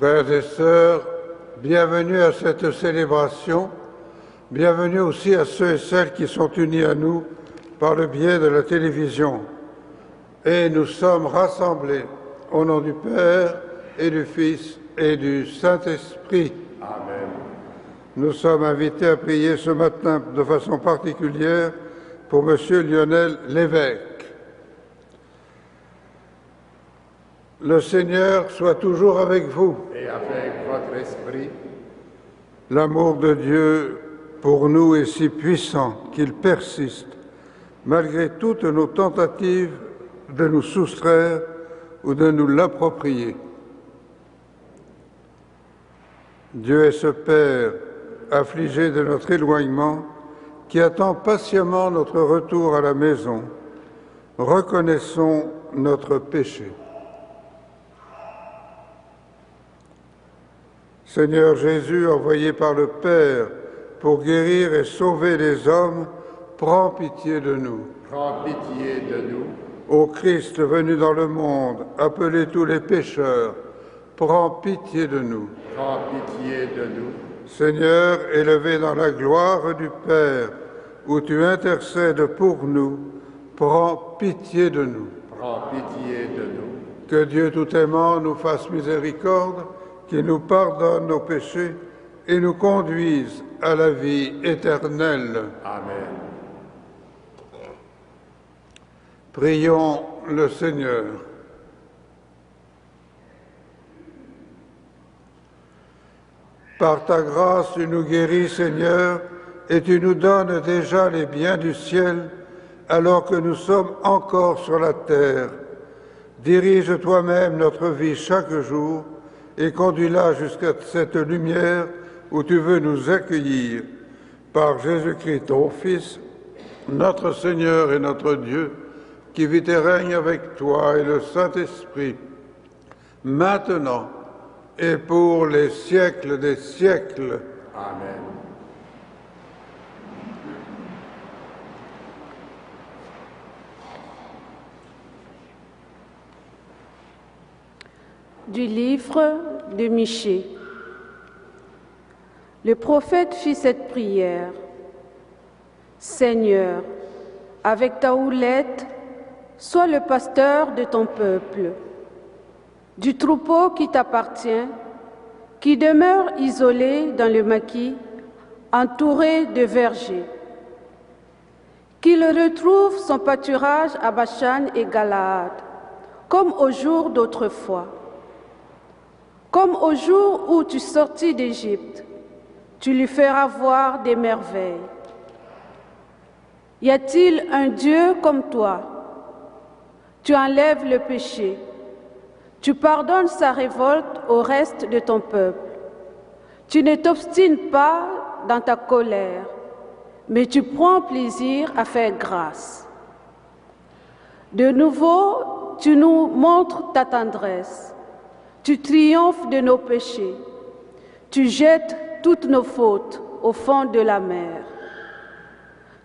Frères et sœurs, bienvenue à cette célébration, bienvenue aussi à ceux et celles qui sont unis à nous par le biais de la télévision. Et nous sommes rassemblés au nom du Père et du Fils et du Saint-Esprit. Amen. Nous sommes invités à prier ce matin de façon particulière pour M. Lionel Lévesque. Le Seigneur soit toujours avec vous. Et avec votre esprit. L'amour de Dieu pour nous est si puissant qu'il persiste, malgré toutes nos tentatives de nous soustraire ou de nous l'approprier. Dieu est ce Père affligé de notre éloignement qui attend patiemment notre retour à la maison. Reconnaissons notre péché. Seigneur Jésus, envoyé par le Père pour guérir et sauver les hommes, prends pitié de nous. Prends pitié de nous. Ô Christ venu dans le monde, appelez tous les pécheurs, prends pitié de nous. Prends pitié de nous. Seigneur, élevé dans la gloire du Père, où tu intercèdes pour nous, prends pitié de nous. Prends pitié de nous. Que Dieu tout-aimant nous fasse miséricorde, qu'il nous pardonne nos péchés et nous conduise à la vie éternelle. Amen. Prions le Seigneur. Par ta grâce, tu nous guéris, Seigneur, et tu nous donnes déjà les biens du ciel, alors que nous sommes encore sur la terre. Dirige toi-même notre vie chaque jour, et conduis-la jusqu'à cette lumière où tu veux nous accueillir. Par Jésus-Christ, ton Fils, notre Seigneur et notre Dieu, qui vit et règne avec toi et le Saint-Esprit, maintenant et pour les siècles des siècles. Amen. Du livre de Michée. Le prophète fit cette prière. Seigneur, avec ta houlette, sois le pasteur de ton peuple, du troupeau qui t'appartient, qui demeure isolé dans le maquis, entouré de vergers. Qu'il retrouve son pâturage à Bashan et Galaad, comme au jour d'autrefois. Comme au jour où tu sortis d'Égypte, tu lui feras voir des merveilles. Y a-t-il un Dieu comme toi? Tu enlèves le péché, tu pardonnes sa révolte au reste de ton peuple. Tu ne t'obstines pas dans ta colère, mais tu prends plaisir à faire grâce. De nouveau, tu nous montres ta tendresse. Tu triomphes de nos péchés. Tu jettes toutes nos fautes au fond de la mer.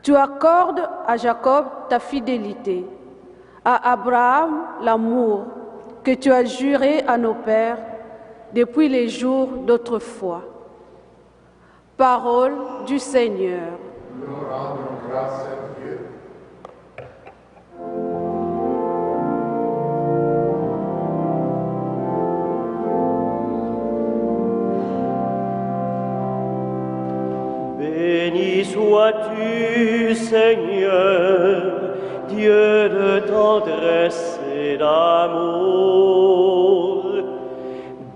Tu accordes à Jacob ta fidélité, à Abraham l'amour que tu as juré à nos pères depuis les jours d'autrefois. Parole du Seigneur. Nous rendons grâce à Dieu. Béni sois-tu, Seigneur, Dieu de tendresse et d'amour.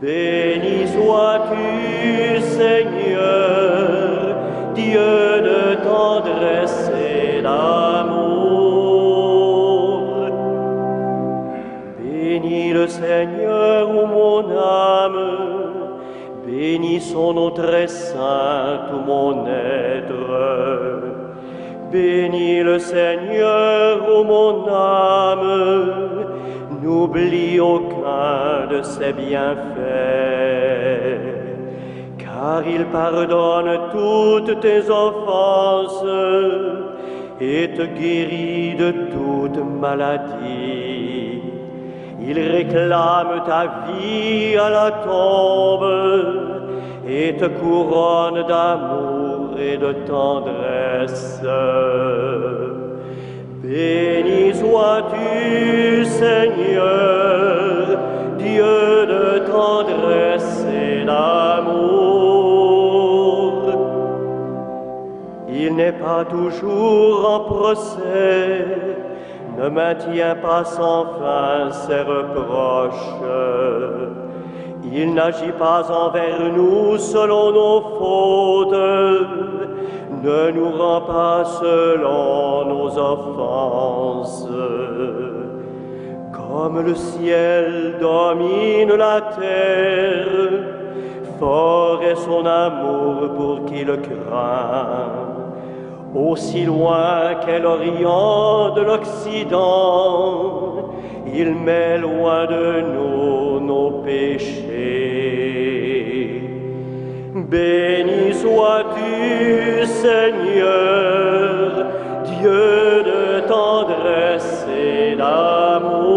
Béni sois-tu, Seigneur, Dieu de tendresse et d'amour. Bénis le Seigneur, ô mon âme, bénis son nom très saint, tout mon être. Bénis le Seigneur, ô mon âme, n'oublie aucun de ses bienfaits. Car il pardonne toutes tes offenses et te guérit de toute maladie. Ils réclament ta vie à la tombe et te couronnent d'amour et de tendresse. Béni sois-tu, Seigneur, Dieu de tendresse et d'amour. Il n'est pas toujours en procès, ne maintient pas sans fin ses reproches. Il n'agit pas envers nous selon nos fautes, ne nous rend pas selon nos offenses. Comme le ciel domine la terre, fort est son amour pour qui le craint. Aussi loin qu'est l'Orient de l'Occident, il met loin de nous nos péchés. Béni sois-tu, Seigneur, Dieu de tendresse et d'amour.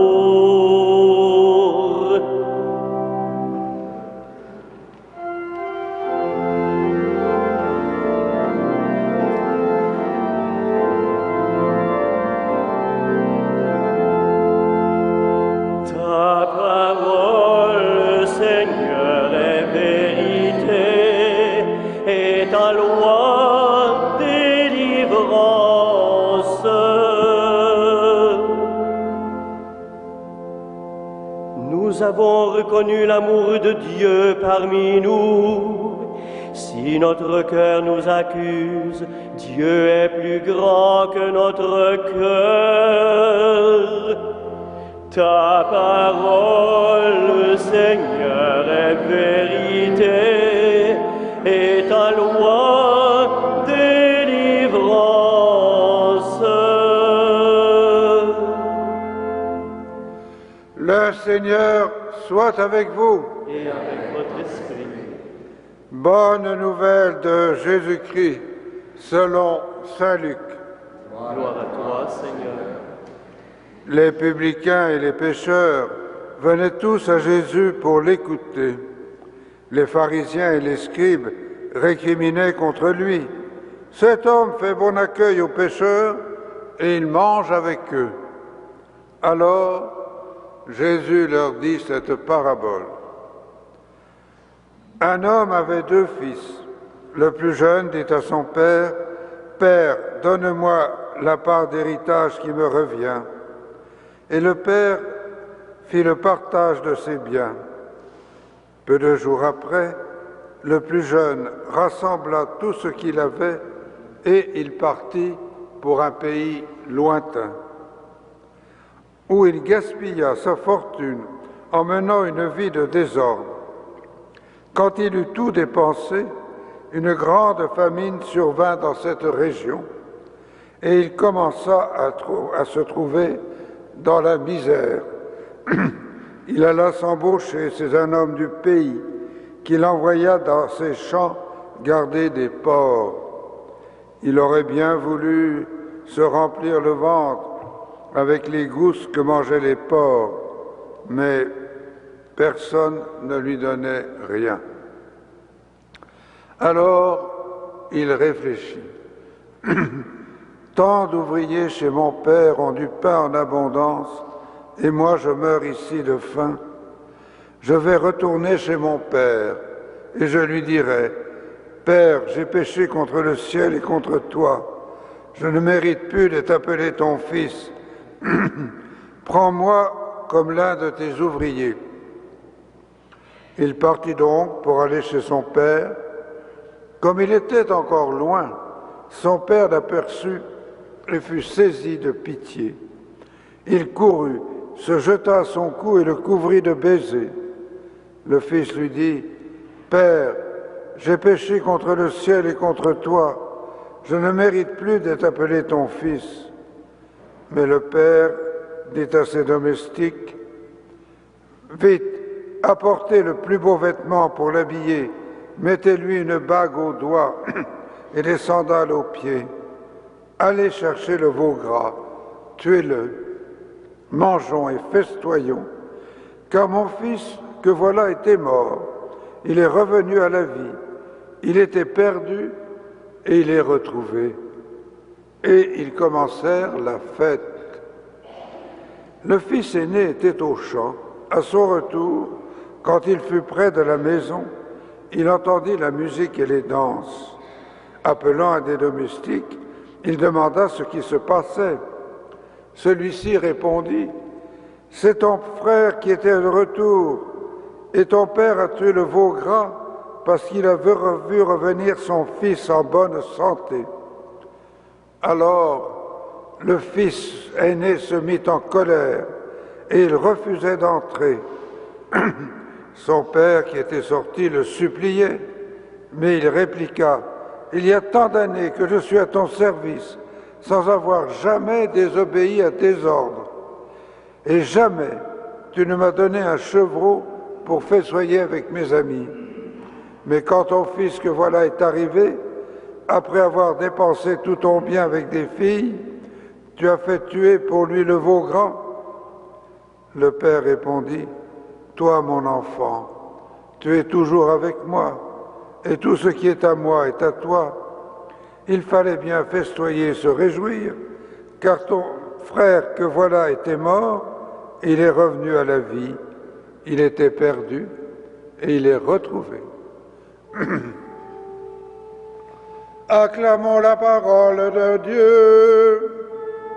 Ta parole, Seigneur, est vérité, et ta loi délivrance. Nous avons reconnu l'amour de Dieu parmi nous. Si notre cœur nous accuse, Dieu est plus grand que notre cœur. Ta parole, Seigneur, est vérité, et ta loi délivrance. Le Seigneur soit avec vous. Et avec votre esprit. Bonne nouvelle de Jésus-Christ selon saint Luc. Gloire à toi, Seigneur. Les publicains et les pécheurs venaient tous à Jésus pour l'écouter. Les pharisiens et les scribes récriminaient contre lui. Cet homme fait bon accueil aux pécheurs et il mange avec eux. Alors Jésus leur dit cette parabole. Un homme avait 2 fils. Le plus jeune dit à son père, « Père, donne-moi la part d'héritage qui me revient. » Et le père fit le partage de ses biens. Peu de jours après, le plus jeune rassembla tout ce qu'il avait et il partit pour un pays lointain, où il gaspilla sa fortune en menant une vie de désordre. Quand il eut tout dépensé, une grande famine survint dans cette région et il commença à se trouver dans la misère. Il alla s'embaucher chez un homme du pays qu'il envoya dans ses champs garder des porcs. Il aurait bien voulu se remplir le ventre avec les gousses que mangeaient les porcs, mais personne ne lui donnait rien. Alors il réfléchit. Tant d'ouvriers chez mon père ont du pain en abondance, et moi je meurs ici de faim. Je vais retourner chez mon père, et je lui dirai, « Père, j'ai péché contre le ciel et contre toi. Je ne mérite plus d'être appelé ton fils. Prends-moi comme l'un de tes ouvriers. » Il partit donc pour aller chez son père. Comme il était encore loin, son père l'aperçut et fut saisi de pitié. Il courut, se jeta à son cou et le couvrit de baisers. Le fils lui dit, « Père, j'ai péché contre le ciel et contre toi. Je ne mérite plus d'être appelé ton fils. » Mais le père dit à ses domestiques, « Vite, apportez le plus beau vêtement pour l'habiller, mettez-lui une bague au doigt et des sandales aux pieds. Allez chercher le veau gras, tuez-le, mangeons et festoyons, car mon fils, que voilà, était mort, il est revenu à la vie, il était perdu et il est retrouvé. Et ils commencèrent la fête. Le fils aîné était au champ. À son retour, quand il fut près de la maison, il entendit la musique et les danses. Appelant un des domestiques, il demanda ce qui se passait. Celui-ci répondit, « C'est ton frère qui était de retour, et ton père a tué le veau gras parce qu'il avait vu revenir son fils en bonne santé. » Alors, le fils aîné se mit en colère et il refusait d'entrer. Son père, qui était sorti, le suppliait, mais il répliqua, « Il y a tant d'années que je suis à ton service, sans avoir jamais désobéi à tes ordres. Et jamais tu ne m'as donné un chevreau pour festoyer avec mes amis. Mais quand ton fils que voilà est arrivé, après avoir dépensé tout ton bien avec des filles, tu as fait tuer pour lui le veau gras. » Le père répondit, « Toi, mon enfant, tu es toujours avec moi, et tout ce qui est à moi est à toi. Il fallait bien festoyer et se réjouir, car ton frère que voilà était mort, il est revenu à la vie, il était perdu, et il est retrouvé. » Acclamons la parole de Dieu.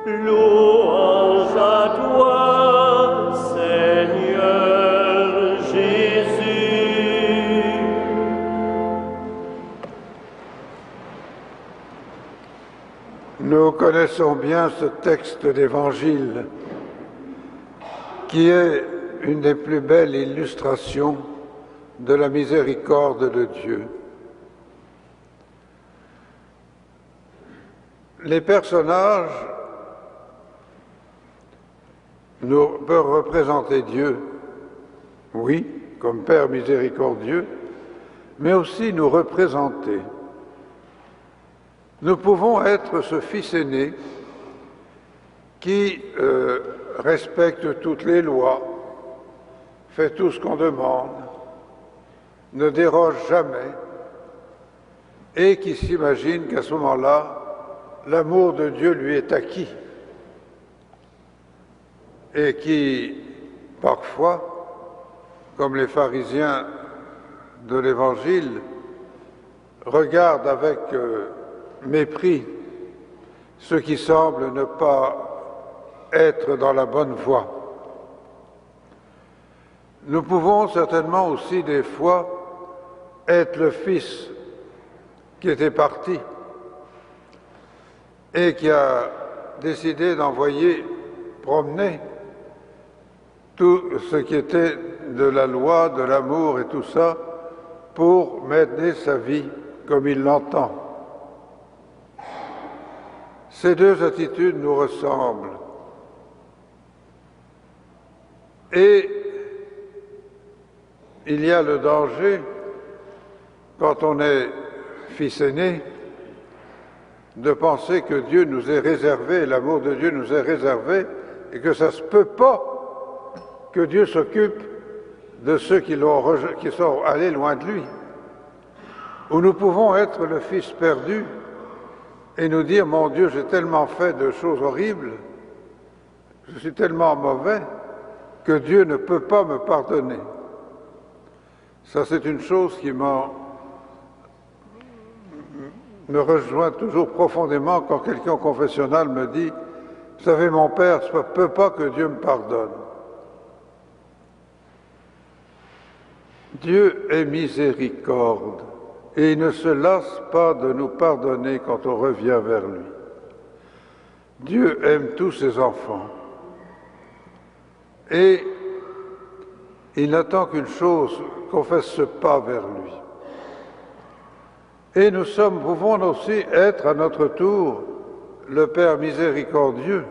Louange à toi, Seigneur Jésus. Nous connaissons bien ce texte d'Évangile qui est une des plus belles illustrations de la miséricorde de Dieu. Les personnages nous peuvent représenter Dieu, oui, comme Père miséricordieux, mais aussi nous représenter. Nous pouvons être ce fils aîné qui respecte toutes les lois, fait tout ce qu'on demande, ne déroge jamais, et qui s'imagine qu'à ce moment-là, l'amour de Dieu lui est acquis, et qui, parfois, comme les pharisiens de l'Évangile, regarde avec mépris ceux qui semblent ne pas être dans la bonne voie. Nous pouvons certainement aussi des fois être le fils qui était parti et qui a décidé d'envoyer promener tout ce qui était de la loi, de l'amour et tout ça pour mener sa vie comme il l'entend. Ces deux attitudes nous ressemblent. Et il y a le danger, quand on est fils aîné, de penser que Dieu nous est réservé, l'amour de Dieu nous est réservé, et que ça ne se peut pas que Dieu s'occupe de ceux qui sont allés loin de lui. Ou nous pouvons être le fils perdu et nous dire, mon Dieu, j'ai tellement fait de choses horribles, je suis tellement mauvais, que Dieu ne peut pas me pardonner. Ça, c'est une chose qui me rejoint toujours profondément quand quelqu'un au confessionnal me dit « Vous savez, mon père, ça ne peut pas que Dieu me pardonne. » Dieu est miséricorde et il ne se lasse pas de nous pardonner quand on revient vers lui. Dieu aime tous ses enfants et il n'attend qu'une chose, qu'on fasse ce pas vers lui. Et nous pouvons aussi être à notre tour le Père miséricordieux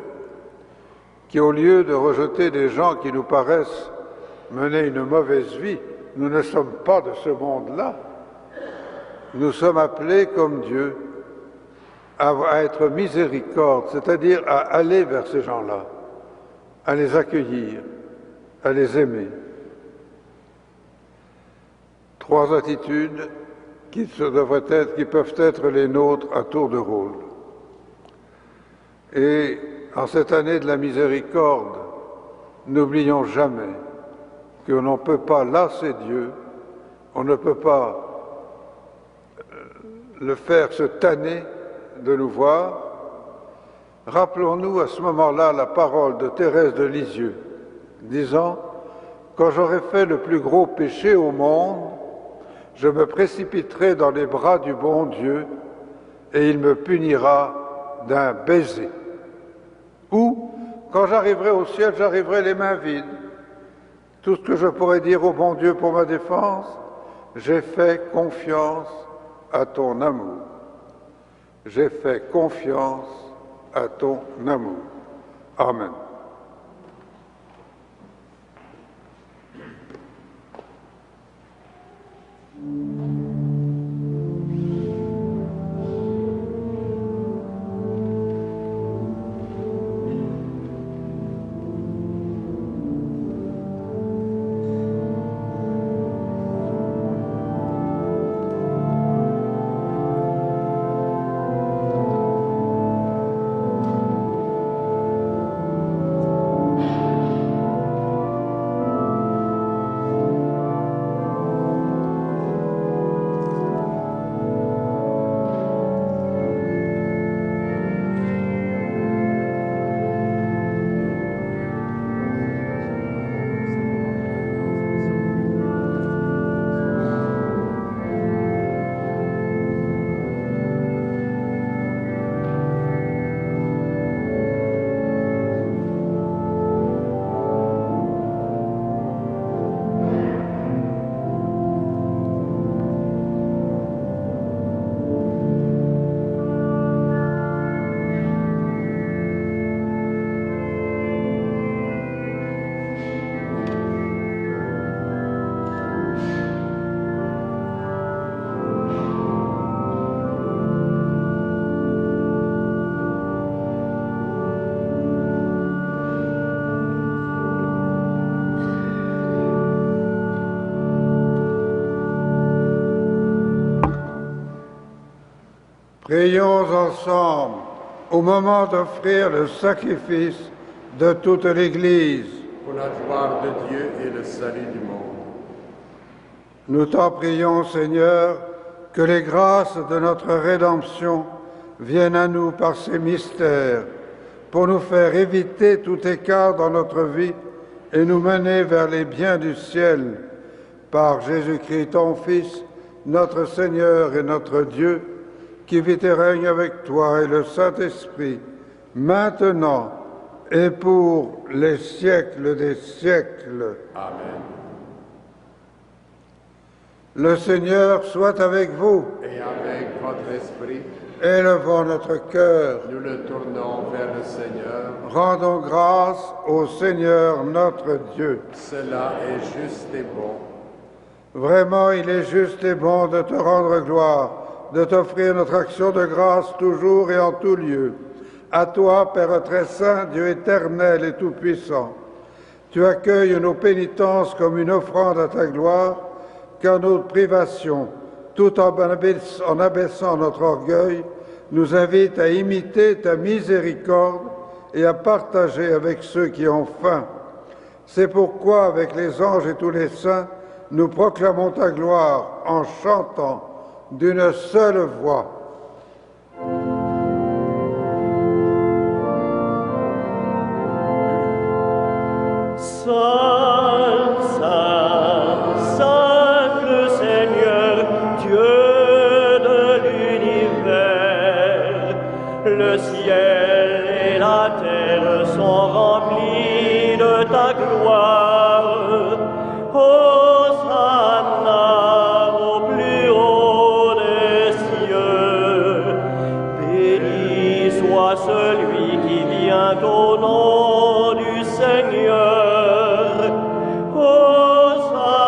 qui, au lieu de rejeter des gens qui nous paraissent mener une mauvaise vie, nous ne sommes pas de ce monde-là. Nous sommes appelés comme Dieu à être miséricorde, c'est-à-dire à aller vers ces gens-là, à les accueillir, à les aimer. Trois attitudes qui peuvent être les nôtres à tour de rôle. Et en cette année de la miséricorde, n'oublions jamais que l'on ne peut pas lasser Dieu, on ne peut pas le faire se tanner de nous voir. Rappelons-nous à ce moment-là la parole de Thérèse de Lisieux, disant « Quand j'aurai fait le plus gros péché au monde, je me précipiterai dans les bras du bon Dieu et il me punira d'un baiser. » Ou, quand j'arriverai au ciel, j'arriverai les mains vides. Tout ce que je pourrais dire au bon Dieu pour ma défense, j'ai fait confiance à ton amour. J'ai fait confiance à ton amour. Amen. Prions ensemble au moment d'offrir le sacrifice de toute l'Église. Pour la gloire de Dieu et le salut du monde. Nous t'en prions, Seigneur, que les grâces de notre rédemption viennent à nous par ces mystères, pour nous faire éviter tout écart dans notre vie et nous mener vers les biens du ciel. Par Jésus-Christ, ton Fils, notre Seigneur et notre Dieu, qui vit et règne avec toi et le Saint-Esprit, maintenant et pour les siècles des siècles. Amen. Le Seigneur soit avec vous. Et avec votre esprit, Élevons notre cœur. nous le tournons vers le Seigneur. Rendons grâce au Seigneur notre Dieu. Cela est juste et bon. Vraiment, il est juste et bon de te rendre gloire, de t'offrir notre action de grâce toujours et en tout lieu. À toi, Père très saint, Dieu éternel et tout-puissant, tu accueilles nos pénitences comme une offrande à ta gloire, car notre privation, tout en abaissant notre orgueil, nous invite à imiter ta miséricorde et à partager avec ceux qui ont faim. C'est pourquoi, avec les anges et tous les saints, nous proclamons ta gloire en chantant d'une seule voix. Saint, Saint, Saint le Seigneur, Dieu de l'univers, le ciel et la terre sont remplis de ta gloire. Hosanna au plus haut des cieux, béni soit celui qui vient au nom du Seigneur. Hosanna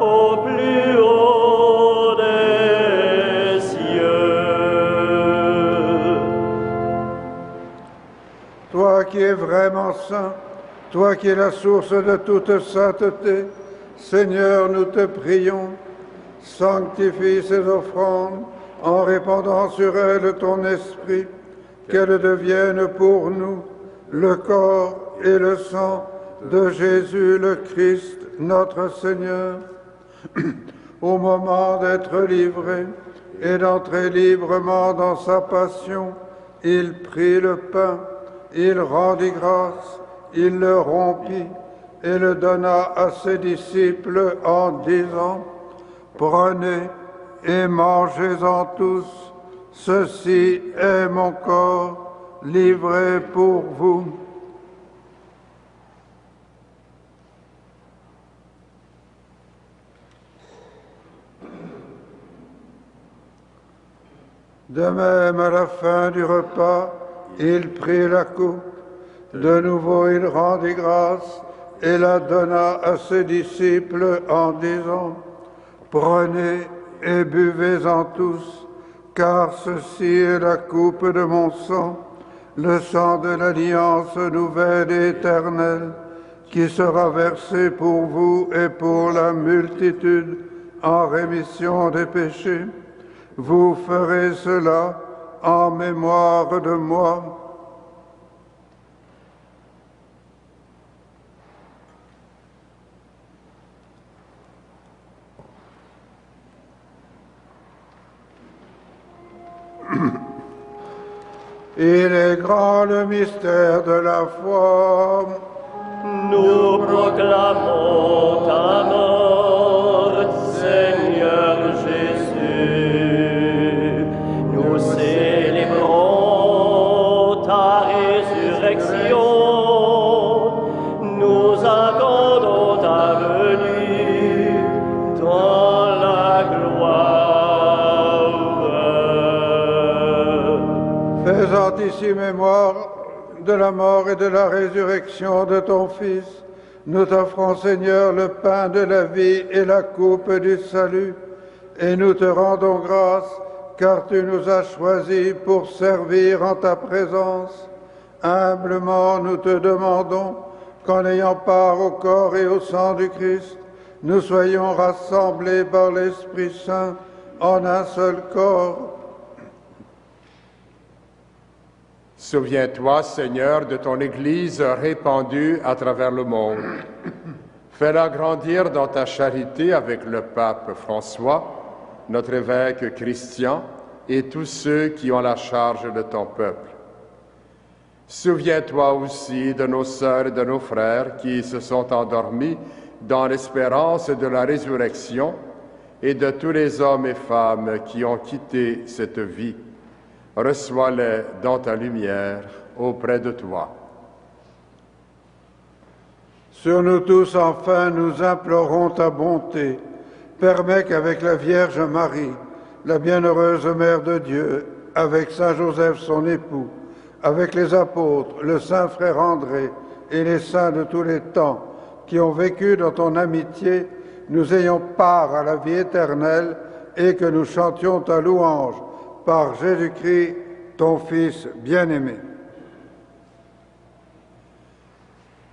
au plus haut des cieux. Toi qui es vraiment saint, toi qui es la source de toute sainteté, Seigneur, nous te prions, sanctifie ces offrandes en répandant sur elles ton esprit, qu'elles deviennent pour nous le corps et le sang de Jésus le Christ, notre Seigneur. Au moment d'être livré et d'entrer librement dans sa passion, il prit le pain, il rendit grâce, il le rompit et le donna à ses disciples en disant: « Prenez et mangez-en tous, ceci est mon corps livré pour vous. » De même, à la fin du repas, il prit la coupe. De nouveau, il rendit grâce et la donna à ses disciples en disant: « Prenez et buvez-en tous, car ceci est la coupe de mon sang, le sang de l'alliance nouvelle et éternelle, qui sera versé pour vous et pour la multitude en rémission des péchés. Vous ferez cela en mémoire de moi. » Il est grand le mystère de la foi. Nous proclamons ta mort, Seigneur Jésus. Nous célébrons ta résurrection. Nous attendons ta venue dans la gloire. Faisant ici mémoire de la mort et de la résurrection de ton Fils, nous t'offrons, Seigneur, le pain de la vie et la coupe du salut, et nous te rendons grâce, car tu nous as choisis pour servir en ta présence. Humblement, nous te demandons qu'en ayant part au corps et au sang du Christ, nous soyons rassemblés par l'Esprit Saint en un seul corps. Souviens-toi, Seigneur, de ton Église répandue à travers le monde. Fais-la grandir dans ta charité avec le pape François, notre évêque Christian et tous ceux qui ont la charge de ton peuple. Souviens-toi aussi de nos sœurs et de nos frères qui se sont endormis dans l'espérance de la résurrection et de tous les hommes et femmes qui ont quitté cette vie. Reçois-les dans ta lumière auprès de toi. Sur nous tous, enfin, nous implorons ta bonté. Permets qu'avec la Vierge Marie, la bienheureuse Mère de Dieu, avec Saint Joseph son époux, avec les apôtres, le Saint Frère André et les saints de tous les temps qui ont vécu dans ton amitié, nous ayons part à la vie éternelle et que nous chantions ta louange par Jésus-Christ, ton Fils bien-aimé.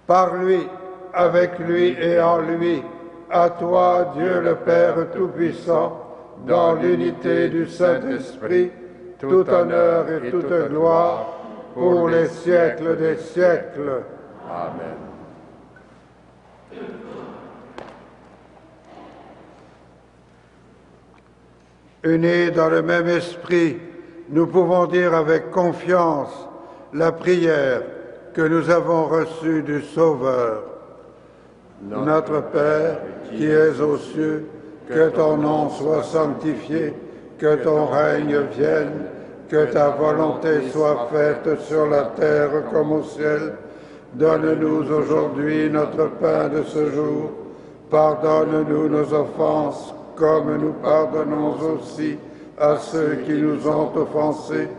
Par lui, avec lui et en lui, à toi, Dieu le Père Tout-Puissant, dans l'unité du Saint-Esprit, tout honneur et toute gloire pour les siècles des siècles. Amen. Unis dans le même esprit, nous pouvons dire avec confiance la prière que nous avons reçue du Sauveur. Notre Père, qui es aux cieux, que ton nom soit sanctifié, que ton règne vienne, que ta volonté soit faite sur la terre comme au ciel. Donne-nous aujourd'hui notre pain de ce jour. Pardonne-nous nos offenses, comme nous pardonnons aussi à ceux qui nous ont offensés,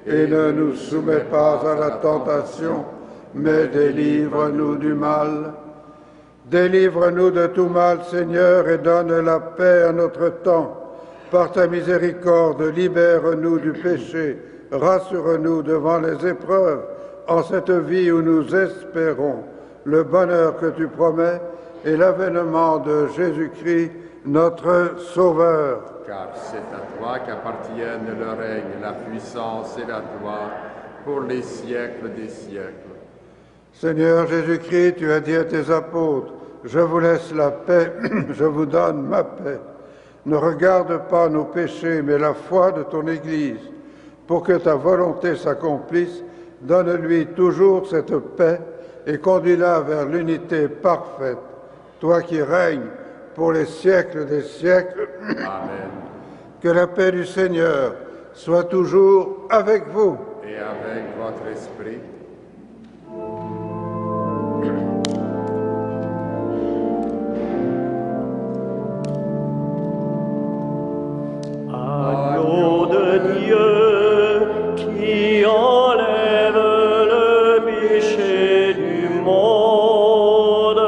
et ne nous soumets pas à la tentation, mais délivre-nous du mal. Délivre-nous de tout mal, Seigneur, et donne la paix à notre temps. Par ta miséricorde, libère-nous du péché, rassure-nous devant les épreuves, en cette vie où nous espérons le bonheur que tu promets, et l'avènement de Jésus-Christ, notre Sauveur. Car c'est à toi qu'appartiennent le règne, la puissance et la gloire pour les siècles des siècles. Seigneur Jésus-Christ, tu as dit à tes apôtres, je vous laisse la paix, je vous donne ma paix. Ne regarde pas nos péchés, mais la foi de ton Église. Pour que ta volonté s'accomplisse, donne-lui toujours cette paix et conduis-la vers l'unité parfaite, toi qui règnes pour les siècles des siècles. Amen. Que la paix du Seigneur soit toujours avec vous. Et avec votre esprit. Agneau de Dieu qui enlève le péché du monde,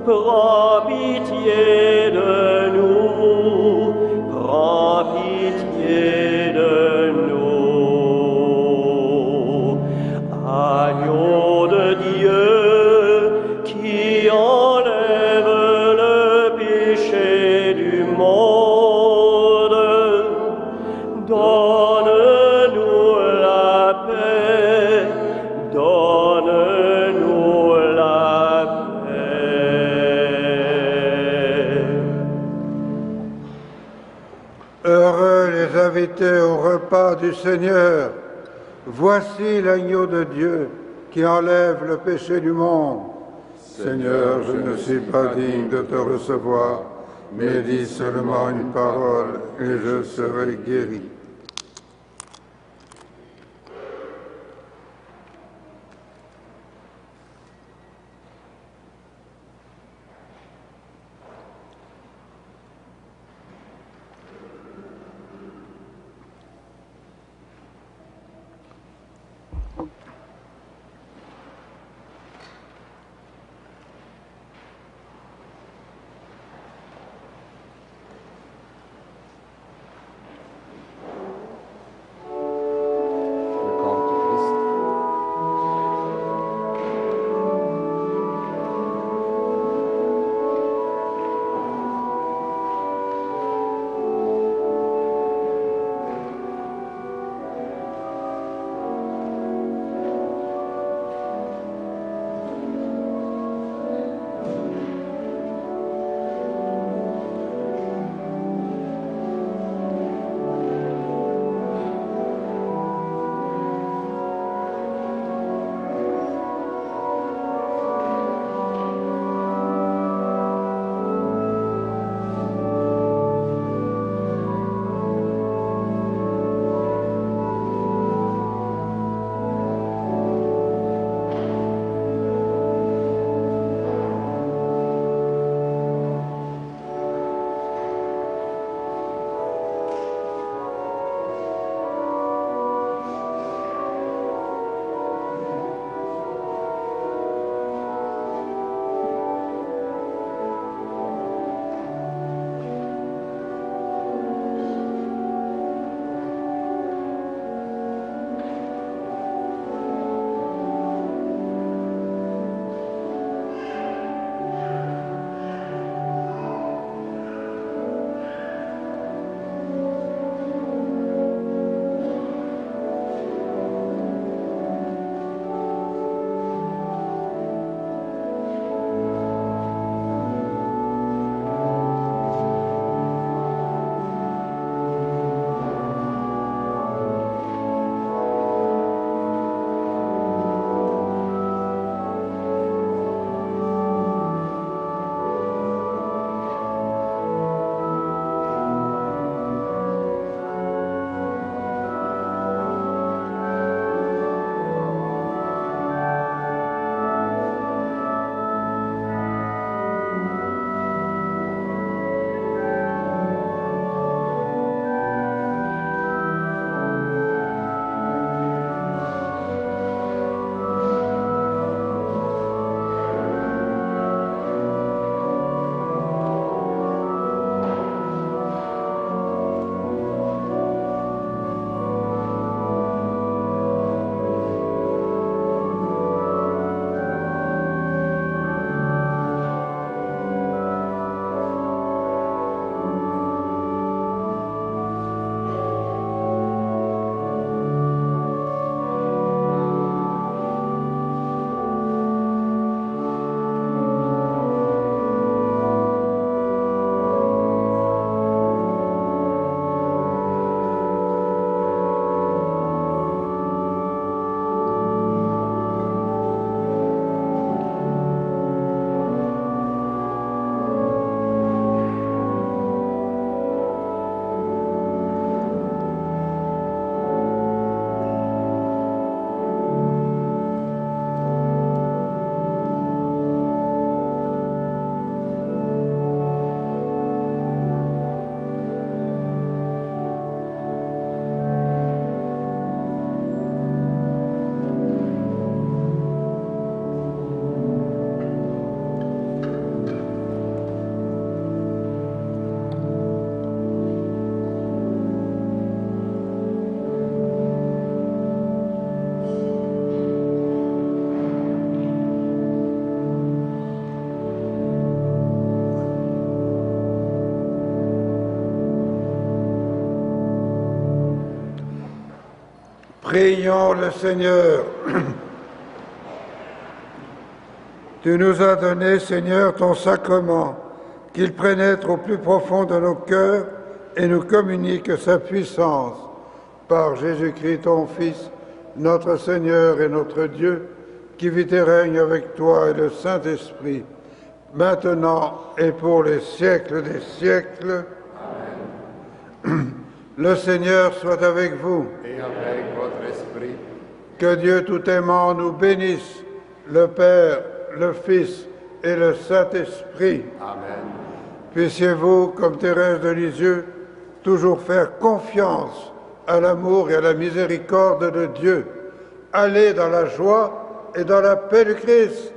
prends pitié de nous, prends pitié de nous. Agneau de Dieu qui enlève le péché du monde, donne-nous la paix, donne-nous la paix. Heureux les invités au repas du Seigneur. Voici l'agneau de Dieu qui enlève le péché du monde. Seigneur, je ne suis pas digne de te recevoir, mais dis seulement une parole et je serai guéri. Prions le Seigneur. Tu nous as donné, Seigneur, ton sacrement, qu'il pénètre au plus profond de nos cœurs et nous communique sa puissance. Par Jésus-Christ, ton Fils, notre Seigneur et notre Dieu, qui vit et règne avec toi et le Saint-Esprit, maintenant et pour les siècles des siècles. Amen. Le Seigneur soit avec vous. Et avec votre esprit. Que Dieu tout aimant nous bénisse, le Père, le Fils et le Saint-Esprit. Amen. Puissiez-vous, comme Thérèse de Lisieux, toujours faire confiance à l'amour et à la miséricorde de Dieu. Allez dans la joie et dans la paix du Christ.